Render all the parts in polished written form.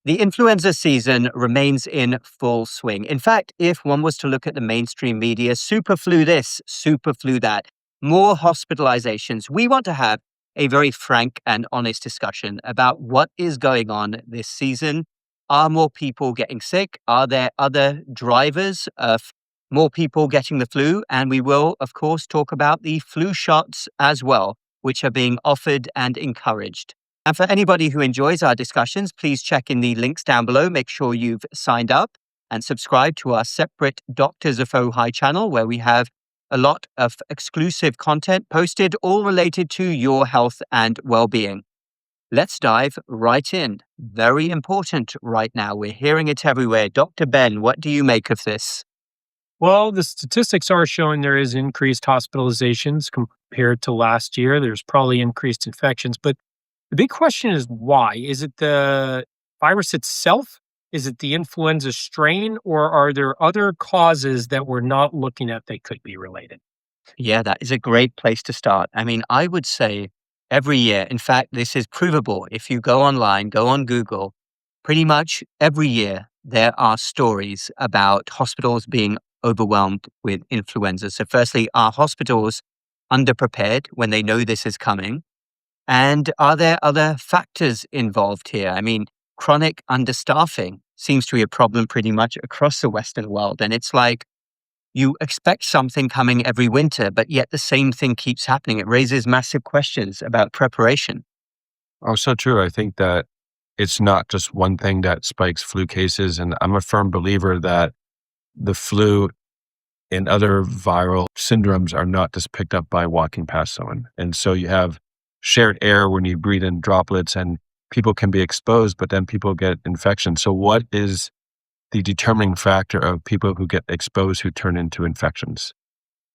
The influenza season remains in full swing. In fact, if one was to look at the mainstream media, super flu this, super flu that, more hospitalizations. We want to have a very frank and honest discussion about what is going on this season. Are more people getting sick? Are there other drivers of more people getting the flu? And we will, of course, talk about the flu shots as well, which are being offered and encouraged. And for anybody who enjoys our discussions, please check in the links down below. Make sure you've signed up and subscribed to our separate Doctors of Ojai channel, where we have a lot of exclusive content posted, all related to your health and well-being. Let's dive right in. Very important right now. We're hearing it everywhere. Dr. Ben, what do you make of this? Well, the statistics are showing there is increased hospitalizations compared to last year. There's probably increased infections, but the big question is why? Is it the virus itself? Is it the influenza strain? Or are there other causes that we're not looking at that could be related? Yeah, that is a great place to start. I mean, I would say every year, in fact, this is provable. If you go online, go on Google, pretty much every year, there are stories about hospitals being overwhelmed with influenza. So, firstly, are hospitals underprepared when they know this is coming? And are there other factors involved here? I mean, chronic understaffing seems to be a problem pretty much across the Western world. And it's like you expect something coming every winter, but yet the same thing keeps happening. It raises massive questions about preparation. Oh, so true. I think that it's not just one thing that spikes flu cases. And I'm a firm believer that the flu and other viral syndromes are not just picked up by walking past someone. And so you have shared air when you breathe in droplets and people can be exposed, but then people get infection. So what is the determining factor of people who get exposed who turn into infections?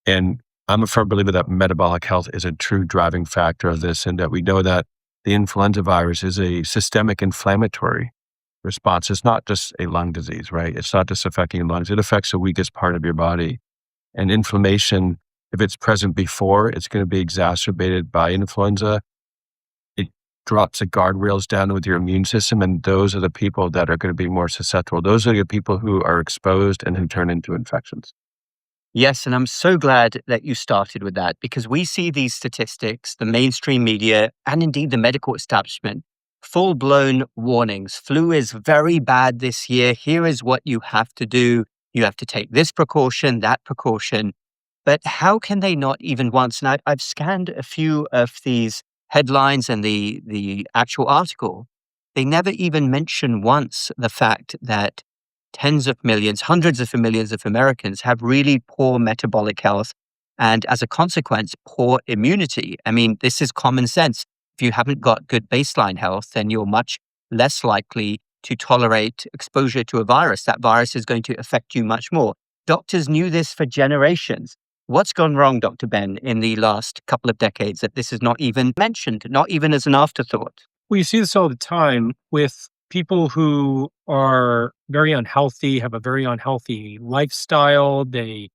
And I'm a firm believer that metabolic health is a true driving factor of this, and that we know that the influenza virus is a systemic inflammatory response. It's not just a lung disease, right? It's not just affecting your lungs. It affects the weakest part of your body. And inflammation, if it's present before, it's going to be exacerbated by influenza. It drops the guardrails down with your immune system, and those are the people that are going to be more susceptible. Those are the people who are exposed and who turn into infections. Yes, and I'm so glad that you started with that, because we see these statistics, the mainstream media, and indeed the medical establishment, full-blown warnings. Flu is very bad this year. Here is what you have to do. You have to take this precaution, that precaution. But how can they not even once? And I've scanned a few of these headlines and the actual article. They never even mention once the fact that tens of millions, hundreds of millions of Americans have really poor metabolic health, and as a consequence, poor immunity. I mean, this is common sense. If you haven't got good baseline health, then you're much less likely to tolerate exposure to a virus. That virus is going to affect you much more. Doctors knew this for generations. What's gone wrong, Dr. Ben, in the last couple of decades that this is not even mentioned, not even as an afterthought? Well, you see this all the time with people who are very unhealthy, have a very unhealthy lifestyle. They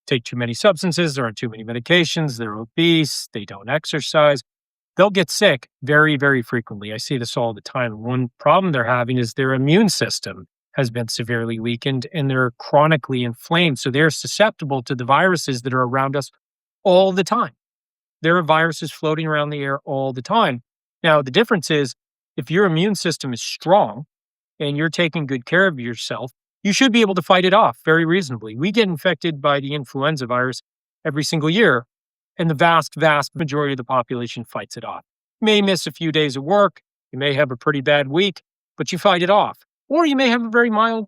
take too many substances, they're on too many medications, they're obese, they don't exercise. They'll get sick very, very frequently. I see this all the time. One problem they're having is their immune system has been severely weakened and they're chronically inflamed. So they're susceptible to the viruses that are around us all the time. There are viruses floating around the air all the time. Now, the difference is if your immune system is strong and you're taking good care of yourself, you should be able to fight it off very reasonably. We get infected by the influenza virus every single year, and the vast, vast majority of the population fights it off. You may miss a few days of work, you may have a pretty bad week, but you fight it off. Or you may have a very mild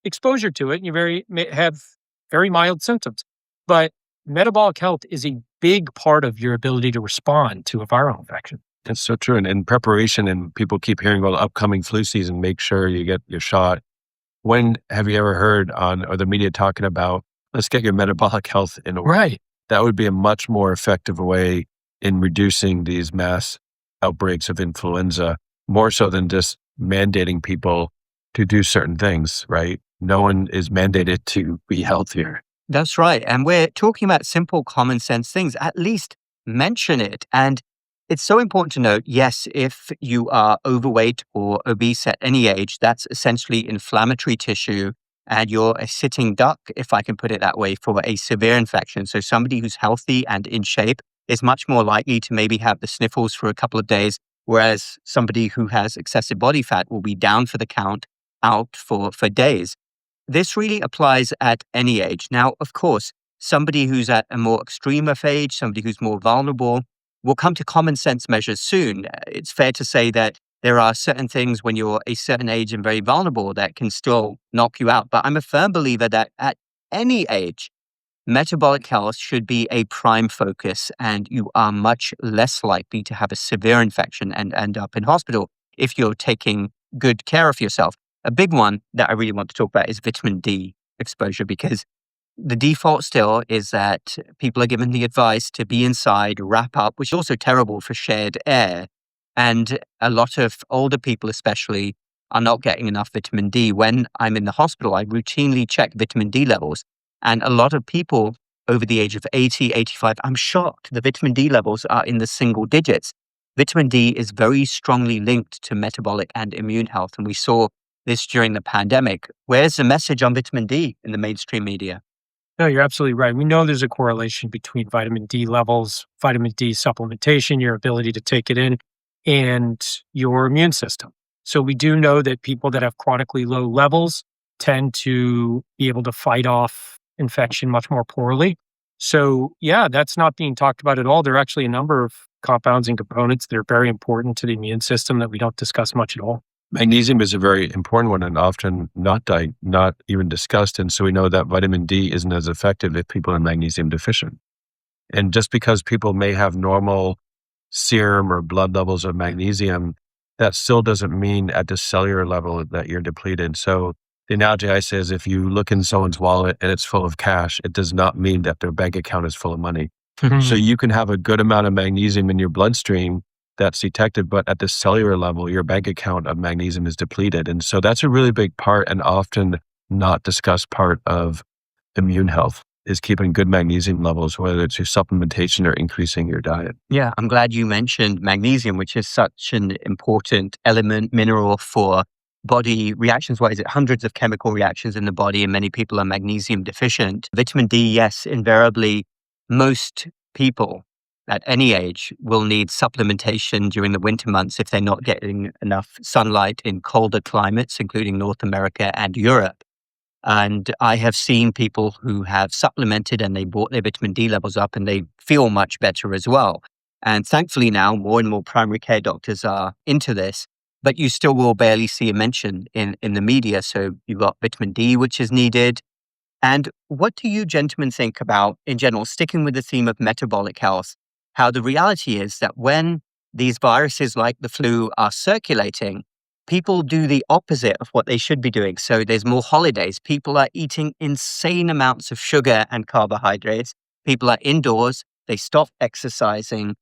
exposure to it, and may have very mild symptoms. But metabolic health is a big part of your ability to respond to a viral infection. That's so true. And in preparation, and people keep hearing about the upcoming flu season, make sure you get your shot. When have you ever heard or the media talking about, let's get your metabolic health in order? Right. That would be a much more effective way in reducing these mass outbreaks of influenza, more so than just mandating people to do certain things, right? No one is mandated to be healthier. That's right. And we're talking about simple common sense things. At least mention it. And It's so important to note, yes, if you are overweight or obese at any age, that's essentially inflammatory tissue and you're a sitting duck, if I can put it that way, for a severe infection. So somebody who's healthy and in shape is much more likely to maybe have the sniffles for a couple of days, whereas somebody who has excessive body fat will be down for the count, out for days. This really applies at any age. Now, of course, somebody who's at a more extreme of age, somebody who's more vulnerable, will come to common sense measures soon. It's fair to say that there are certain things when you're a certain age and very vulnerable that can still knock you out. But I'm a firm believer that at any age, metabolic health should be a prime focus, and you are much less likely to have a severe infection and end up in hospital if you're taking good care of yourself. A big one that I really want to talk about is vitamin D exposure, because the default still is that people are given the advice to be inside, wrap up, which is also terrible for shared air. And a lot of older people, especially, are not getting enough vitamin D. When I'm in the hospital, I routinely check vitamin D levels. And a lot of people over the age of 80, 85, I'm shocked the vitamin D levels are in the single digits. Vitamin D is very strongly linked to metabolic and immune health. And we saw this during the pandemic. Where's the message on vitamin D in the mainstream media? No, you're absolutely right. We know there's a correlation between vitamin D levels, vitamin D supplementation, your ability to take it in, and your immune system. So we do know that people that have chronically low levels tend to be able to fight off infection much more poorly. So yeah, that's not being talked about at all. There are actually a number of compounds and components that are very important to the immune system that we don't discuss much at all. Magnesium is a very important one and often not even discussed. And so we know that vitamin D isn't as effective if people are magnesium deficient. And just because people may have normal serum or blood levels of magnesium, that still doesn't mean at the cellular level that you're depleted. So the analogy I say is if you look in someone's wallet and it's full of cash, it does not mean that their bank account is full of money. So you can have a good amount of magnesium in your bloodstream that's detected, but at the cellular level, your bank account of magnesium is depleted. And so that's a really big part and often not discussed part of immune health is keeping good magnesium levels, whether it's your supplementation or increasing your diet. Yeah, I'm glad you mentioned magnesium, which is such an important element, mineral for body reactions. What is it? Hundreds of chemical reactions in the body, and many people are magnesium deficient. Vitamin D, yes, invariably, most people at any age will need supplementation during the winter months if they're not getting enough sunlight in colder climates, including North America and Europe. And I have seen people who have supplemented and they brought their vitamin D levels up and they feel much better as well. And thankfully now more and more primary care doctors are into this, but you still will barely see a mention in the media. So you've got vitamin D, which is needed. And what do you gentlemen think about, in general, sticking with the theme of metabolic health, how the reality is that when these viruses like the flu are circulating, people do the opposite of what they should be doing. So there's more holidays. People are eating insane amounts of sugar and carbohydrates. People are indoors. They stop exercising.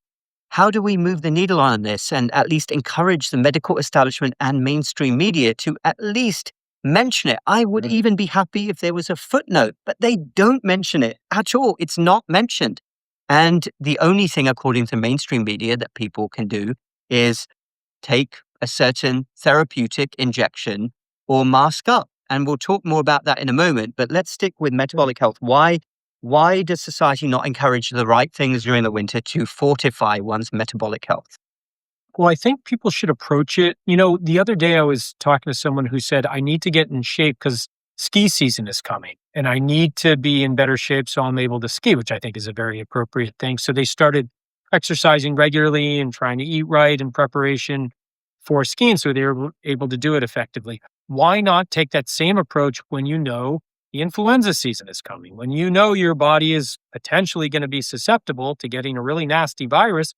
How do we move the needle on this and at least encourage the medical establishment and mainstream media to at least mention it? I would even be happy if there was a footnote, but they don't mention it at all. It's not mentioned. And the only thing, according to mainstream media, that people can do is take a certain therapeutic injection or mask up. And we'll talk more about that in a moment, but let's stick with metabolic health. Why does society not encourage the right things during the winter to fortify one's metabolic health? Well, I think people should approach it. The other day I was talking to someone who said, I need to get in shape because ski season is coming and I need to be in better shape so I'm able to ski, which I think is a very appropriate thing. So they started exercising regularly and trying to eat right in preparation for skiing so they were able to do it effectively. Why not take that same approach when you know the influenza season is coming, when you know your body is potentially going to be susceptible to getting a really nasty virus?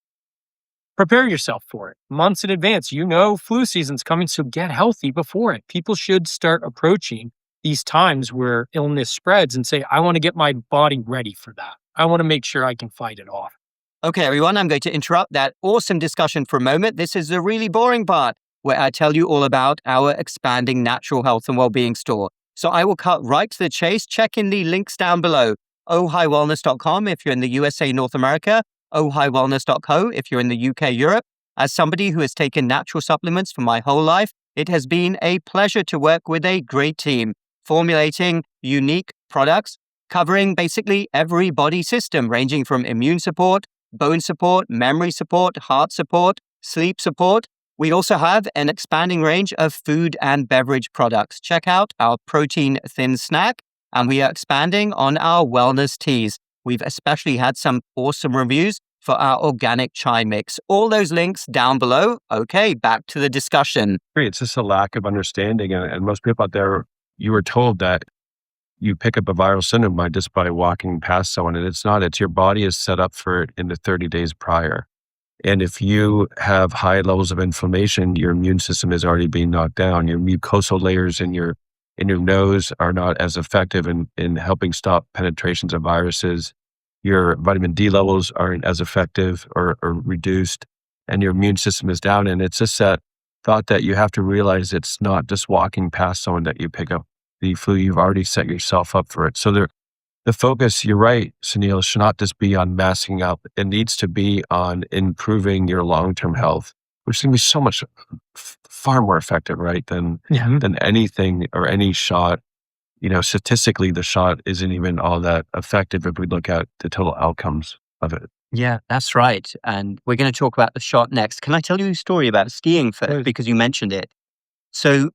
Prepare yourself for it months in advance. Flu season's coming, so get healthy before it. People should start approaching these times where illness spreads and say, I want to get my body ready for that. I want to make sure I can fight it off. Okay, everyone, I'm going to interrupt that awesome discussion for a moment. This is the really boring part where I tell you all about our expanding natural health and well-being store. So I will cut right to the chase. Check in the links down below. ohiwellness.com if you're in the USA, North America, ohiwellness.co if you're in the UK, Europe. As somebody who has taken natural supplements for my whole life, it has been a pleasure to work with a great team, formulating unique products covering basically every body system, ranging from immune support, bone support, memory support, heart support, sleep support. We also have an expanding range of food and beverage products. Check out our protein thin snack, and we are expanding on our wellness teas. We've especially had some awesome reviews for our organic chai mix. All those links down below. Okay, back to the discussion. It's just a lack of understanding. And most people out there, you were told that you pick up a viral syndrome by walking past someone, and it's not. It's your body is set up for it in the 30 days prior. And if you have high levels of inflammation, your immune system is already being knocked down. Your mucosal layers in your nose are not as effective in helping stop penetrations of viruses. Your vitamin D levels aren't as effective or reduced, and your immune system is down. And it's just that thought that you have to realize it's not just walking past someone that you pick up the flu. You've already set yourself up for it. So the focus, you're right, Sunil, should not just be on masking up. It needs to be on improving your long-term health, which is going to be so much far more effective, right, than anything or any shot. Statistically, the shot isn't even all that effective if we look at the total outcomes of it. Yeah, that's right. And we're going to talk about the shot next. Can I tell you a story about skiing first? Because you mentioned it. So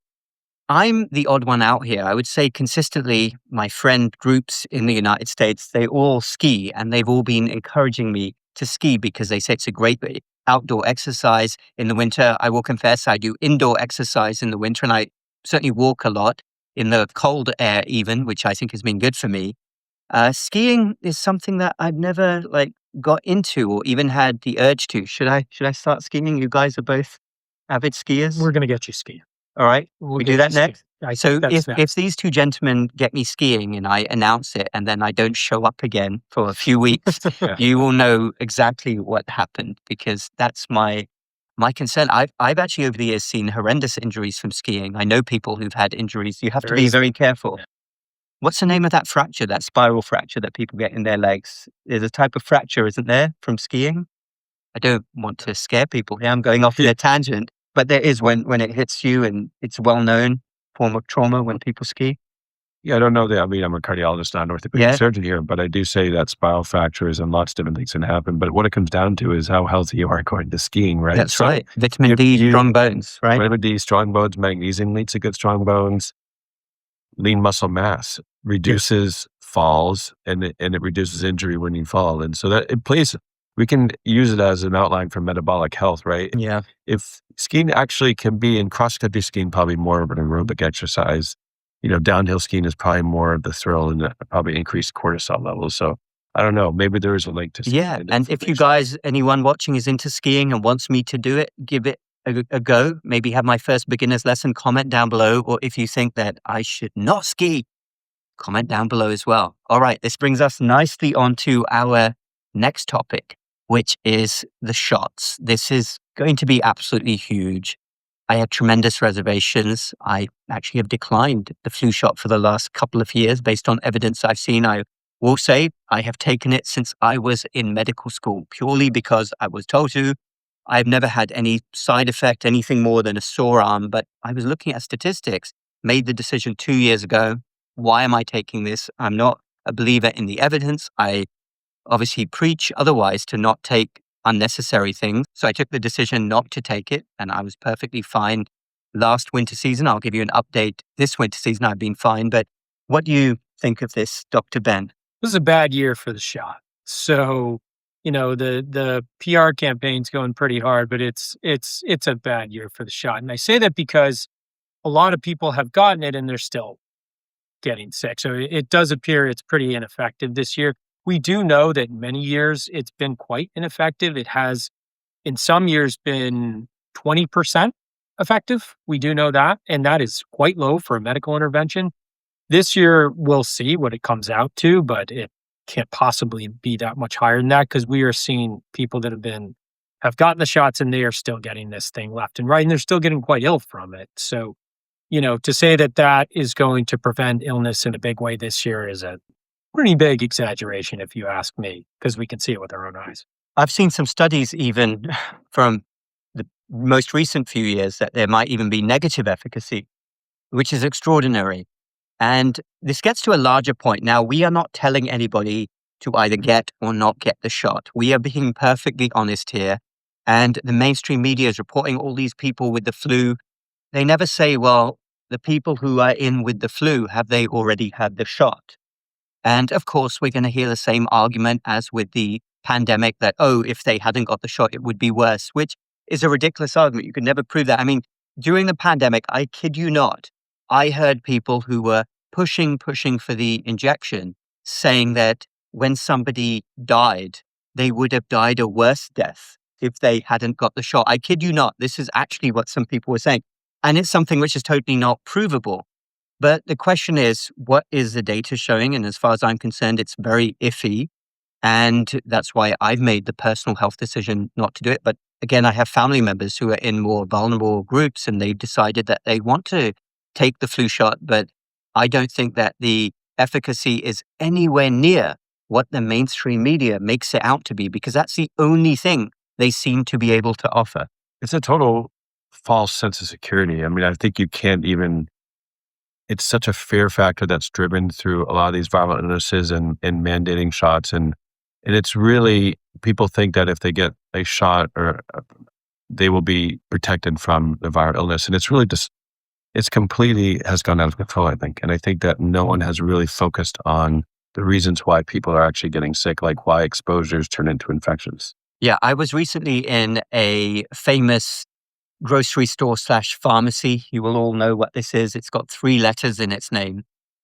I'm the odd one out here. I would say consistently, my friend groups in the United States, they all ski, and they've all been encouraging me to ski because they say it's a great outdoor exercise in the winter. I will confess, I do indoor exercise in the winter, and I certainly walk a lot in the cold air even, which I think has been good for me. Skiing is something that I've never got into or even had the urge to. Should I start skiing? You guys are both avid skiers. We're going to get you skiing. All right, We'll we get do that you next. skiing. So if these two gentlemen get me skiing and I announce it and then I don't show up again for a few weeks, you will know exactly what happened, because that's my concern. I've actually over the years seen horrendous injuries from skiing. I know people who've had injuries. You have to be very careful. Yeah. What's the name of that fracture, that spiral fracture that people get in their legs? There's a type of fracture, isn't there, from skiing? I don't want to scare people here. I'm going off in a tangent, but there is when it hits you, and it's a well-known form of trauma when people ski. Yeah, I don't know that. I mean, I'm a cardiologist, not an orthopedic surgeon here, but I do say that spiral fractures and lots of different things can happen. But what it comes down to is how healthy you are according to skiing, right? That's right. Vitamin D, strong bones, right? Vitamin D, strong bones, magnesium leads to good strong bones. Lean muscle mass reduces falls, and it reduces injury when you fall. And so that it plays, we can use it as an outline for metabolic health, right? Yeah. If skiing actually can be, in cross-country skiing, probably more of an aerobic exercise. Downhill skiing is probably more of the thrill and probably increased cortisol levels. So I don't know, maybe there is a link to skiing. Yeah. And if you guys, anyone watching is into skiing and wants me to do it, give it a go. Maybe have my first beginner's lesson, comment down below. Or if you think that I should not ski, comment down below as well. All right. This brings us nicely onto our next topic, which is the shots. This is going to be absolutely huge. I had tremendous reservations. I actually have declined the flu shot for the last couple of years based on evidence I've seen. I will say I have taken it since I was in medical school, purely because I was told to. I've never had any side effect, anything more than a sore arm, but I was looking at statistics, made the decision 2 years ago. Why am I taking this? I'm not a believer in the evidence. I obviously preach otherwise, to not take unnecessary things. So I took the decision not to take it, and I was perfectly fine last winter season. I'll give you an update. This winter season, I've been fine. But what do you think of this, Dr. Ben? This is a bad year for the shot. So, the PR campaign's going pretty hard, but it's a bad year for the shot. And I say that because a lot of people have gotten it and they're still getting sick. So it does appear it's pretty ineffective this year. We do know that many years it's been quite ineffective. It has, in some years, been 20% effective. We do know that, and that is quite low for a medical intervention. This year, we'll see what it comes out to, but it can't possibly be that much higher than that, because we are seeing people that have gotten the shots and they are still getting this thing left and right, and they're still getting quite ill from it. So, to say that is going to prevent illness in a big way this year is a pretty big exaggeration, if you ask me, because we can see it with our own eyes. I've seen some studies even from the most recent few years that there might even be negative efficacy, which is extraordinary. And this gets to a larger point. Now, we are not telling anybody to either get or not get the shot. We are being perfectly honest here. And the mainstream media is reporting all these people with the flu. They never say, well, the people who are in with the flu, have they already had the shot? And of course, we're going to hear the same argument as with the pandemic that, oh, if they hadn't got the shot, it would be worse, which is a ridiculous argument. You could never prove that. I mean, during the pandemic, I kid you not, I heard people who were pushing for the injection saying that when somebody died, they would have died a worse death if they hadn't got the shot. I kid you not. This is actually what some people were saying. And it's something which is totally not provable. But the question is, what is the data showing? And as far as I'm concerned, it's very iffy. And that's why I've made the personal health decision not to do it. But again, I have family members who are in more vulnerable groups and they've decided that they want to take the flu shot. But I don't think that the efficacy is anywhere near what the mainstream media makes it out to be, because that's the only thing they seem to be able to offer. It's a total false sense of security. I mean, I think you can't even, it's such a fear factor that's driven through a lot of these viral illnesses and mandating shots. And it's really, people think that if they get a shot or they will be protected from the viral illness. And it's really just, it's completely has gone out of control, I think. And I think that no one has really focused on the reasons why people are actually getting sick, like why exposures turn into infections. Yeah, I was recently in a famous grocery store / pharmacy. You will all know what this is. It's got 3 letters in its name.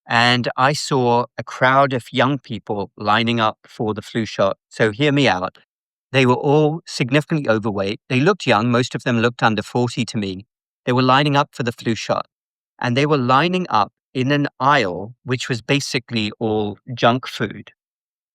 And I saw a crowd of young people lining up for the flu shot. So hear me out. They were all significantly overweight. They looked young. Most of them looked under 40 to me. They were lining up for the flu shot. And they were lining up in an aisle, which was basically all junk food.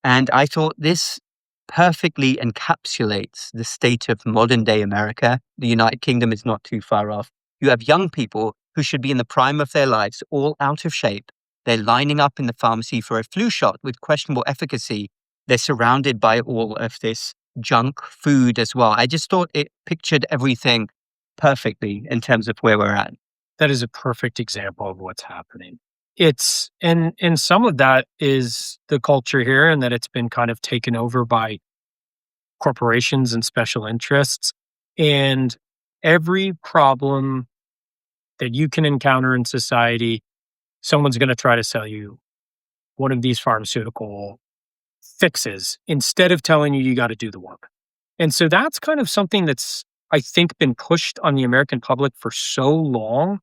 And I thought this perfectly encapsulates the state of modern day America. The United Kingdom is not too far off. You have young people who should be in the prime of their lives, all out of shape. They're lining up in the pharmacy for a flu shot with questionable efficacy. They're surrounded by all of this junk food as well. I just thought it pictured everything perfectly in terms of where we're at. That is a perfect example of what's happening. It's and some of that is the culture here, and that it's been kind of taken over by corporations and special interests. And every problem that you can encounter in society, someone's going to try to sell you one of these pharmaceutical fixes instead of telling you got to do the work. And so that's kind of something that's, I think, been pushed on the American public for so long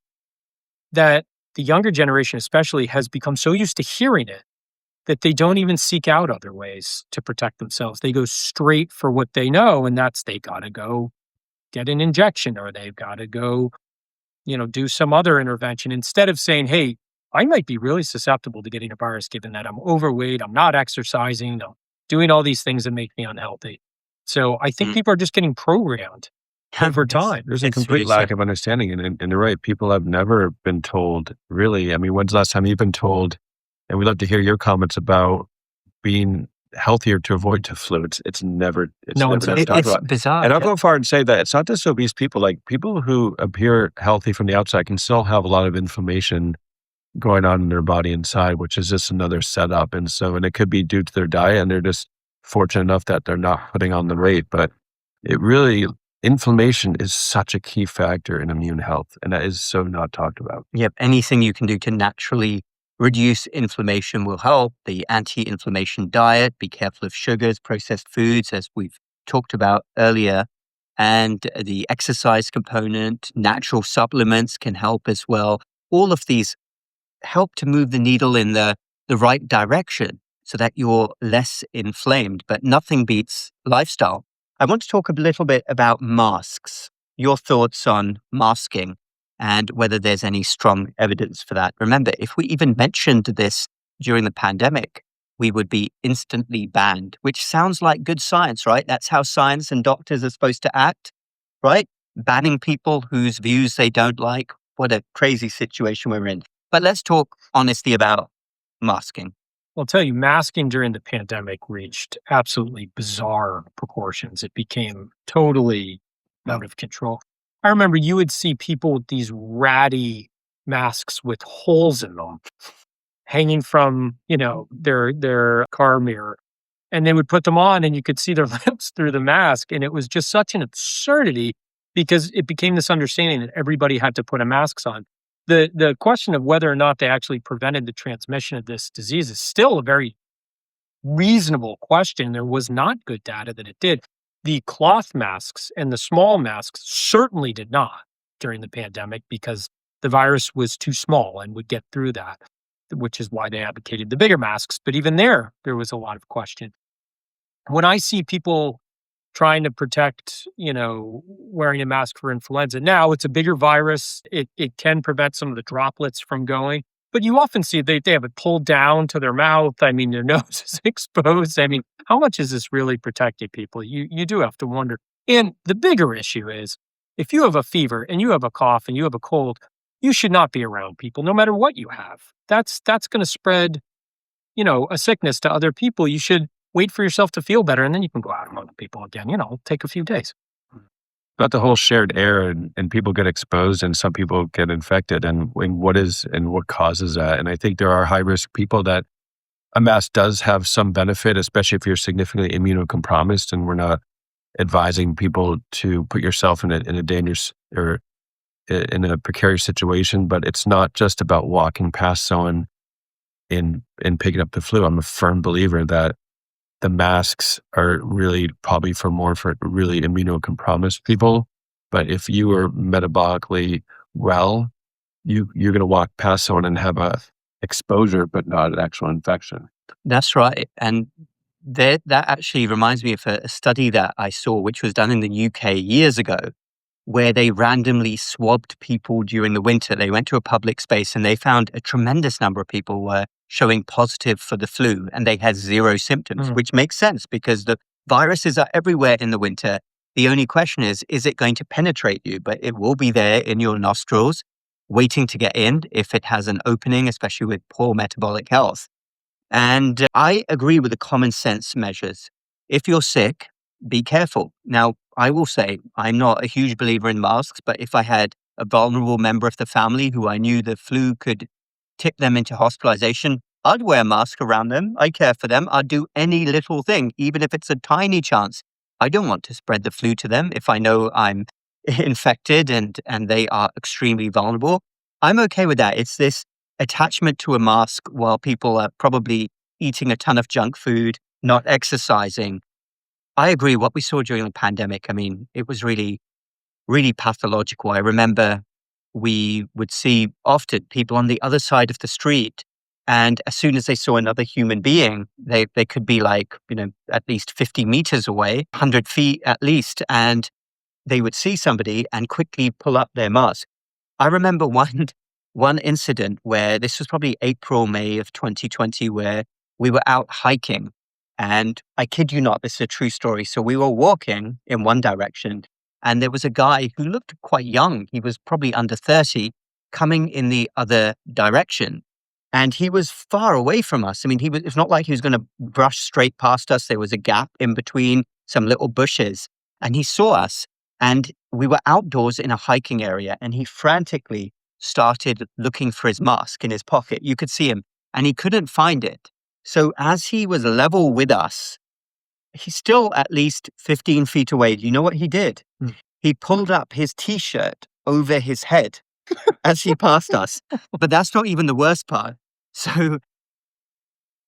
that the younger generation especially has become so used to hearing it that they don't even seek out other ways to protect themselves. They go straight for what they know, and that's they got to go get an injection or they've got to go, do some other intervention instead of saying, hey, I might be really susceptible to getting a virus given that I'm overweight, I'm not exercising, I'm doing all these things that make me unhealthy. So I think people are just getting programmed over time. There's a complete lack of understanding. And you're right, people have never been told, really. I mean, when's the last time you've been told, and we'd love to hear your comments about being healthier to avoid the flu. It's never talked about. Bizarre. And I'll go far and say that it's not just obese people. Like people who appear healthy from the outside can still have a lot of inflammation going on in their body inside, which is just another setup. And it could be due to their diet, and they're just fortunate enough that they're not putting on the weight. But inflammation is such a key factor in immune health, and that is so not talked about. Yep. Anything you can do to naturally reduce inflammation will help. The anti-inflammation diet, be careful of sugars, processed foods, as we've talked about earlier, and the exercise component, natural supplements can help as well. All of these help to move the needle in the right direction so that you're less inflamed, but nothing beats lifestyle. I want to talk a little bit about masks, your thoughts on masking and whether there's any strong evidence for that. Remember, if we even mentioned this during the pandemic, we would be instantly banned, which sounds like good science, right? That's how science and doctors are supposed to act, right? Banning people whose views they don't like. What a crazy situation we're in. But let's talk honestly about masking. I'll tell you, masking during the pandemic reached absolutely bizarre proportions. It became totally out of control. I remember you would see people with these ratty masks with holes in them hanging from, their car mirror. And they would put them on and you could see their lips through the mask. And it was just such an absurdity because it became this understanding that everybody had to put a masks on. The question of whether or not they actually prevented the transmission of this disease is still a very reasonable question. There was not good data that it did. The cloth masks and the small masks certainly did not during the pandemic because the virus was too small and would get through that, which is why they advocated the bigger masks. But even there was a lot of question. When I see people trying to protect, wearing a mask for influenza, now it's a bigger virus. It can prevent some of the droplets from going. But you often see they have it pulled down to their mouth. I mean, their nose is exposed. I mean, how much is this really protecting people? You do have to wonder. And the bigger issue is if you have a fever and you have a cough and you have a cold, you should not be around people, no matter what you have. That's going to spread, a sickness to other people. You should wait for yourself to feel better, and then you can go out among people again. Take a few days. About the whole shared air and people get exposed and some people get infected and what causes that. And I think there are high risk people that a mask does have some benefit, especially if you're significantly immunocompromised, and we're not advising people to put yourself in a dangerous or in a precarious situation. But it's not just about walking past someone in picking up the flu. I'm a firm believer that the masks are really probably for really immunocompromised people. But if you are metabolically well, you're going to walk past someone and have a exposure, but not an actual infection. That's right. And that actually reminds me of a study that I saw, which was done in the UK years ago, where they randomly swabbed people during the winter. They went to a public space and they found a tremendous number of people were showing positive for the flu and they had zero symptoms, which makes sense because the viruses are everywhere in the winter. The only question is it going to penetrate you? But it will be there in your nostrils, waiting to get in if it has an opening, especially with poor metabolic health. And I agree with the common sense measures. If you're sick, be careful. Now, I will say I'm not a huge believer in masks, but if I had a vulnerable member of the family who I knew the flu could tip them into hospitalization, I'd wear a mask around them. I care for them. I'd do any little thing, even if it's a tiny chance. I don't want to spread the flu to them if I know I'm infected and they are extremely vulnerable. I'm okay with that. It's this attachment to a mask while people are probably eating a ton of junk food, not exercising. I agree. What we saw during the pandemic, I mean, it was really, really pathological. I remember we would see often people on the other side of the street. And as soon as they saw another human being, they could be like, at least 50 meters away, 100 feet at least. And they would see somebody and quickly pull up their mask. I remember one incident where this was probably April, May of 2020, where we were out hiking. And I kid you not, this is a true story. So we were walking in one direction and there was a guy who looked quite young. He was probably under 30 coming in the other direction. And he was far away from us. I mean, it's not like he was going to brush straight past us. There was a gap in between some little bushes and he saw us and we were outdoors in a hiking area and he frantically started looking for his mask in his pocket. You could see him and he couldn't find it. So as he was level with us, he's still at least 15 feet away. Do you know what he did? He pulled up his T-shirt over his head as he passed us. But that's not even the worst part. So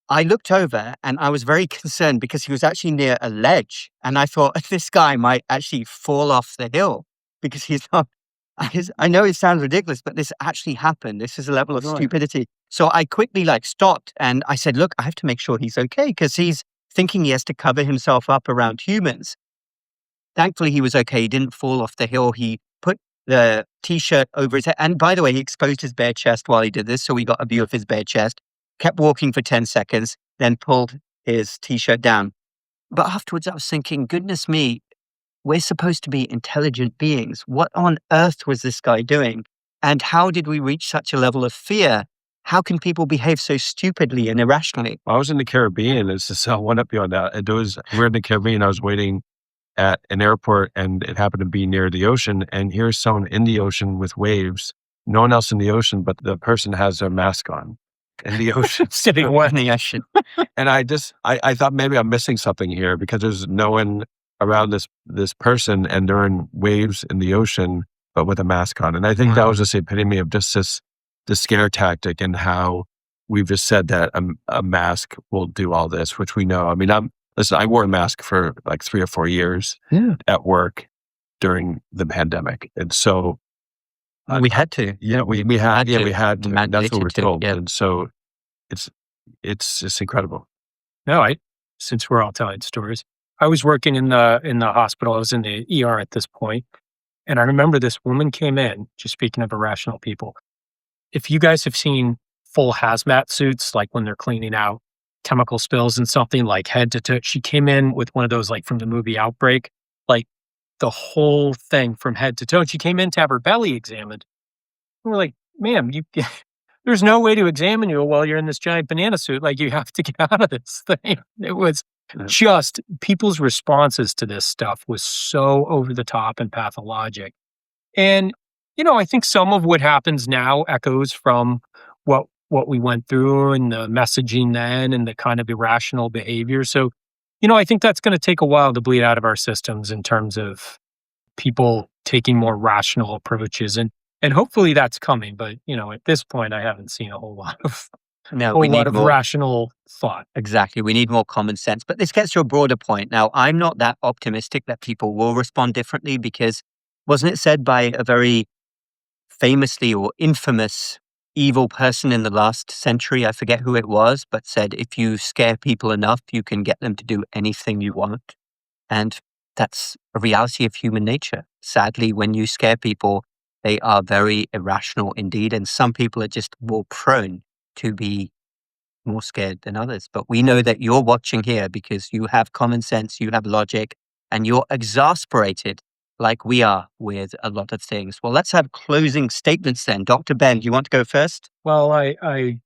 I looked over and I was very concerned because he was actually near a ledge. And I thought this guy might actually fall off the hill because he's not. I know it sounds ridiculous, but this actually happened. This is a level of stupidity. So I quickly stopped and I said, look, I have to make sure he's okay because he's thinking he has to cover himself up around humans. Thankfully, he was okay. He didn't fall off the hill. He put the T-shirt over his head. And by the way, he exposed his bare chest while he did this. So we got a view of his bare chest, kept walking for 10 seconds, then pulled his T-shirt down. But afterwards, I was thinking, goodness me, we're supposed to be intelligent beings. What on earth was this guy doing? And how did we reach such a level of fear How can people behave so stupidly and irrationally? I was in the Caribbean. It's just one up beyond that. We're in the Caribbean. I was waiting at an airport and it happened to be near the ocean. And here's someone in the ocean with waves, no one else in the ocean, but the person has their mask on in the ocean. Sitting away in the ocean. And I thought maybe I'm missing something here because there's no one around this person and they're in waves in the ocean, but with a mask on. And I think that was just the epitome of just the scare tactic and how we've just said that a mask will do all this, which we know. I mean, I wore a mask for like 3 or 4 years at work during the pandemic. And so we had to. Yeah, we had to. That's what we're told. Yeah. And so it's just incredible. No, since we're all telling stories, I was working in the hospital. I was in the ER at this point, and I remember this woman came in. Just speaking of irrational people, if you guys have seen full hazmat suits, like when they're cleaning out chemical spills and something, like head to toe, she came in with one of those, like from the movie Outbreak, like the whole thing from head to toe. And she came in to have her belly examined. And we're like, ma'am, there's no way to examine you while you're in this giant banana suit. Like, you have to get out of this thing. It was just people's responses to this stuff was so over the top and pathologic. And, I think some of what happens now echoes from what we went through and the messaging then and the kind of irrational behavior. So, I think that's going to take a while to bleed out of our systems in terms of people taking more rational approaches. And hopefully that's coming. But, at this point, I haven't seen a whole lot of rational thought. Exactly. We need more common sense. But this gets to a broader point. Now, I'm not that optimistic that people will respond differently because wasn't it said by a very famously or infamous evil person in the last century? I forget who it was, but said, if you scare people enough, you can get them to do anything you want. And that's a reality of human nature. Sadly, when you scare people, they are very irrational indeed. And some people are just more prone to be more scared than others. But we know that you're watching here because you have common sense, you have logic, and you're exasperated like we are with a lot of things. Well, let's have closing statements then. Dr. Ben, do you want to go first? Well, I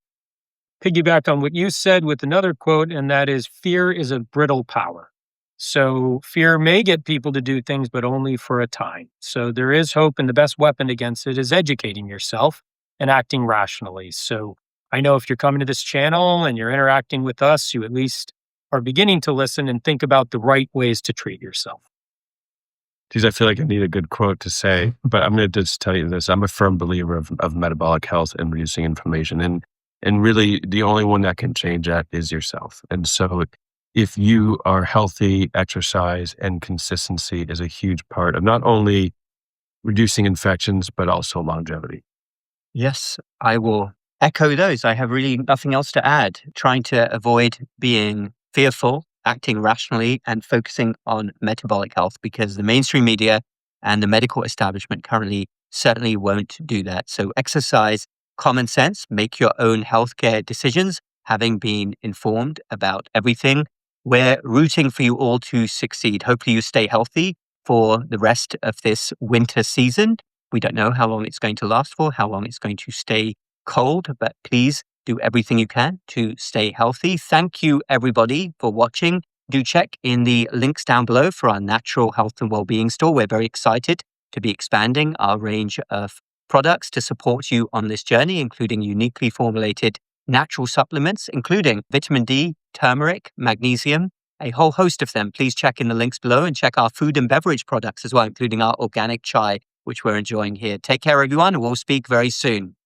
piggybacked on what you said with another quote, and that is, fear is a brittle power. So fear may get people to do things, but only for a time. So there is hope, and the best weapon against it is educating yourself and acting rationally. So I know if you're coming to this channel and you're interacting with us, you at least are beginning to listen and think about the right ways to treat yourself. Geez, I feel like I need a good quote to say, but I'm going to just tell you this. I'm a firm believer of metabolic health and reducing inflammation. And really, the only one that can change that is yourself. And so if you are healthy, exercise and consistency is a huge part of not only reducing infections, but also longevity. Yes, I will echo those. I have really nothing else to add. Trying to avoid being fearful, acting rationally, and focusing on metabolic health because the mainstream media and the medical establishment currently certainly won't do that. So exercise common sense, make your own healthcare decisions, having been informed about everything. We're rooting for you all to succeed. Hopefully you stay healthy for the rest of this winter season. We don't know how long it's going to last for, how long it's going to stay cold, but please do everything you can to stay healthy. Thank you, everybody, for watching. Do check in the links down below for our natural health and well-being store. We're very excited to be expanding our range of products to support you on this journey, including uniquely formulated natural supplements, including vitamin D, turmeric, magnesium, a whole host of them. Please check in the links below and check our food and beverage products as well, including our organic chai, which we're enjoying here. Take care, everyone, and we'll speak very soon.